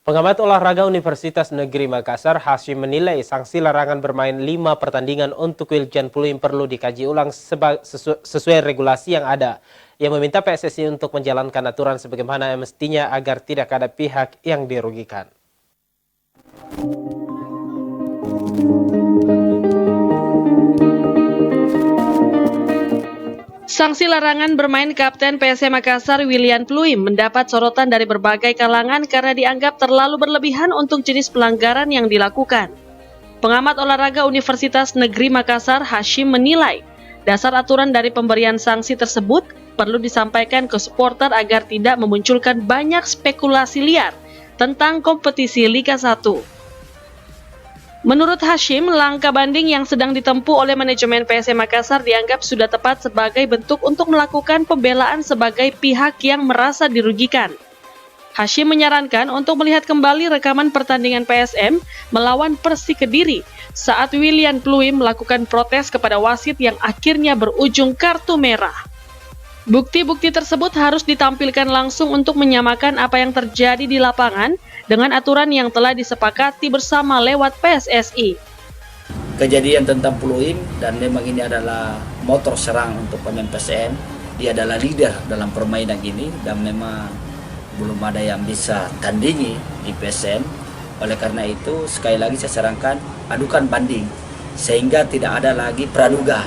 Pengamat olahraga Universitas Negeri Makassar, Hashim menilai sanksi larangan bermain 5 pertandingan untuk Wiljan Pluim perlu dikaji ulang sesuai regulasi yang ada. Ia meminta PSSI untuk menjalankan aturan sebagaimana mestinya agar tidak ada pihak yang dirugikan. Sanksi larangan bermain Kapten PSM Makassar Wiljan Pluim mendapat sorotan dari berbagai kalangan karena dianggap terlalu berlebihan untuk jenis pelanggaran yang dilakukan. Pengamat olahraga Universitas Negeri Makassar, Hashim menilai, dasar aturan dari pemberian sanksi tersebut perlu disampaikan ke supporter agar tidak memunculkan banyak spekulasi liar tentang kompetisi Liga 1. Menurut Hashim, langkah banding yang sedang ditempuh oleh manajemen PSM Makassar dianggap sudah tepat sebagai bentuk untuk melakukan pembelaan sebagai pihak yang merasa dirugikan. Hashim menyarankan untuk melihat kembali rekaman pertandingan PSM melawan Persik Kediri saat Wiljan Pluim melakukan protes kepada wasit yang akhirnya berujung kartu merah. Bukti-bukti tersebut harus ditampilkan langsung untuk menyamakan apa yang terjadi di lapangan dengan aturan yang telah disepakati bersama lewat PSSI. Kejadian tentang Pluim, dan memang ini adalah motor serang untuk pemain PSM. Dia adalah leader dalam permainan ini dan memang belum ada yang bisa tandingi di PSM. Oleh karena itu, sekali lagi saya sarankan adukan banding sehingga tidak ada lagi praduga.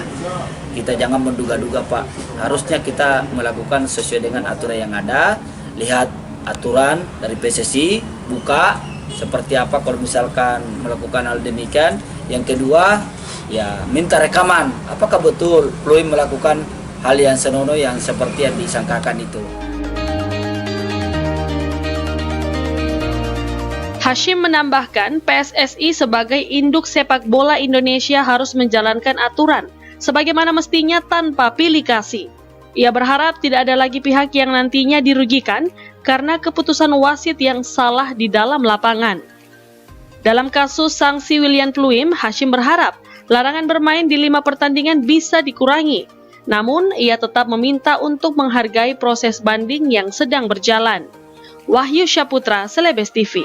Kita jangan menduga-duga, Pak. Harusnya kita melakukan sesuai dengan aturan yang ada. Lihat aturan dari PSSI, buka seperti apa kalau misalkan melakukan hal demikian. Yang kedua, ya minta rekaman. Apakah betul Pluim melakukan hal yang senonoh yang seperti yang disangkakan itu. Hashim menambahkan, PSSI sebagai induk sepak bola Indonesia harus menjalankan aturan sebagaimana mestinya tanpa pilih kasih. Ia berharap tidak ada lagi pihak yang nantinya dirugikan karena keputusan wasit yang salah di dalam lapangan. Dalam kasus sanksi Wiljan Pluim, Hashim berharap larangan bermain di 5 pertandingan bisa dikurangi. Namun, ia tetap meminta untuk menghargai proses banding yang sedang berjalan. Wahyu Syaputra, Celebes TV.